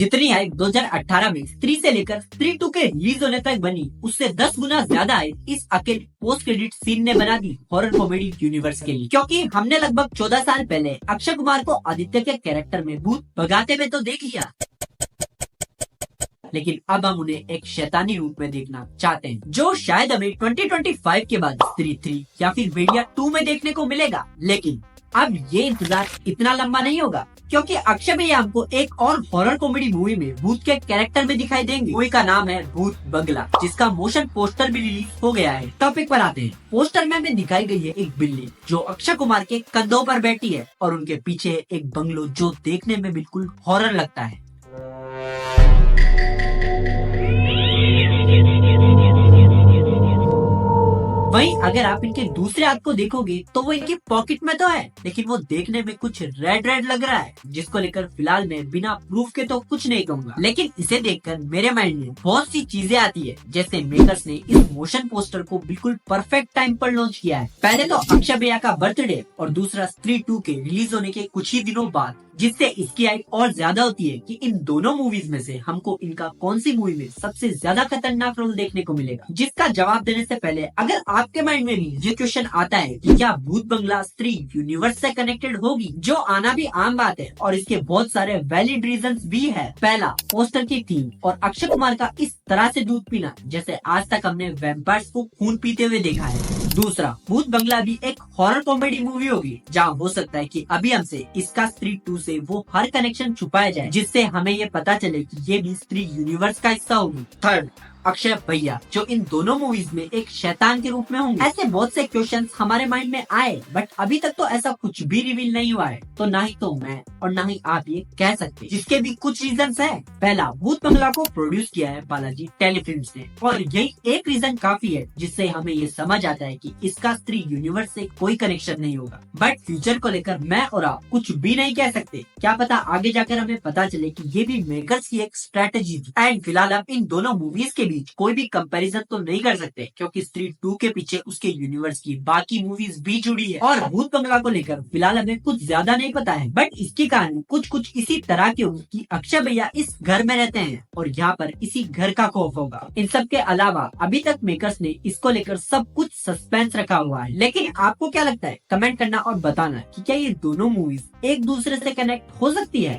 जितनी हाइप 2018 में स्त्री से लेकर स्त्री 2 के रिलीज होने तक बनी, उससे 10 गुना ज्यादा हाइप इस अकेले पोस्ट क्रेडिट सीन ने बना दी हॉरर कॉमेडी यूनिवर्स के लिए। क्योंकि हमने लगभग 14 साल पहले अक्षय कुमार को आदित्य के कैरेक्टर में भूत भगाते हुए तो देख लिया, लेकिन अब हम उन्हें एक शैतानी रूप में देखना चाहते हैं, जो शायद हमें 2025 के बाद स्त्री 3 या फिर भेड़िया 2 में देखने को मिलेगा। लेकिन अब ये इंतजार इतना लंबा नहीं होगा, क्योंकि अक्षय भैया हमको एक और हॉरर कॉमेडी मूवी में भूत के कैरेक्टर में दिखाई देंगे। मूवी का नाम है भूत बंगला, जिसका मोशन पोस्टर भी रिलीज हो गया है। टॉपिक पर आते हैं। पोस्टर में हमें दिखाई गई है एक बिल्ली जो अक्षय कुमार के कंधों पर बैठी है और उनके पीछे है एक बंगलो जो देखने में बिल्कुल हॉरर लगता है। वहीं अगर आप इनके दूसरे हाथ को देखोगे तो वो इनकी पॉकेट में तो है, लेकिन वो देखने में कुछ रेड रेड लग रहा है, जिसको लेकर फिलहाल मैं बिना प्रूफ के तो कुछ नहीं कहूँगा। लेकिन इसे देखकर मेरे माइंड में बहुत सी चीजें आती है, जैसे मेकर्स ने इस मोशन पोस्टर को बिल्कुल परफेक्ट टाइम पर लॉन्च किया है। पहले तो अक्षय भैया का बर्थडे और दूसरा स्त्री 2 के रिलीज होने के कुछ ही दिनों बाद, जिससे इसकी हाइप और ज्यादा होती है कि इन दोनों मूवीज में से हमको इनका कौन सी मूवी में सबसे ज्यादा खतरनाक रोल देखने को मिलेगा। जिसका जवाब देने से पहले अगर आपके माइंड में भी ये क्वेश्चन आता है कि क्या भूत बंगला स्त्री यूनिवर्स से कनेक्टेड होगी, जो आना भी आम बात है और इसके बहुत सारे वैलिड रीजंस भी है। पहला, पोस्टर की थीम और अक्षय कुमार का इस तरह से दूध पीना, जैसे आज तक हमने वैम्पायर्स को खून पीते हुए देखा है। दूसरा, भूत बंगला भी एक हॉरर कॉमेडी मूवी होगी, जहाँ हो सकता है कि अभी हमसे इसका स्त्री 2 से वो हर कनेक्शन छुपाया जाए, जिससे हमें ये पता चले कि ये भी स्त्री यूनिवर्स का हिस्सा होगी। थर्ड, अक्षय भैया जो इन दोनों मूवीज में एक शैतान के रूप में होंगे। ऐसे बहुत से क्वेश्चंस हमारे माइंड में आए, बट अभी तक तो ऐसा कुछ भी रिवील नहीं हुआ है, तो ना ही तो मैं और ना ही आप ये कह सकते, जिसके भी कुछ रीजंस है। पहला, भूत बंगला को प्रोड्यूस किया है बालाजी टेलीफिल्म्स ने, और यही एक रीजन काफी है जिससे हमें ये समझ आता है कि इसका स्त्री यूनिवर्स से कोई कनेक्शन नहीं होगा। बट फ्यूचर को लेकर मैं और आप कुछ भी नहीं कह सकते, क्या पता आगे जाकर हमें पता चले कि ये भी मेकर्स की एक स्ट्रेटेजी थी। एंड फिलहाल आप इन दोनों मूवीज के बीच कोई भी कंपैरिजन तो नहीं कर सकते, क्योंकि स्त्री 2 के पीछे उसके यूनिवर्स की बाकी मूवीज भी जुड़ी है। और भूत बंगला को लेकर फिलहाल हमें कुछ ज्यादा नहीं पता है, बट इसकी कहानी कुछ इसी तरह की होगी कि अक्षय भैया इस घर में रहते हैं और यहाँ पर इसी घर का खौफ होगा। इन सब के अलावा अभी तक मेकर्स ने इसको लेकर सब कुछ सस्पेंस रखा हुआ है। लेकिन आपको क्या लगता है, कमेंट करना और बताना कि क्या ये दोनों मूवीज एक दूसरे से कनेक्ट हो सकती है।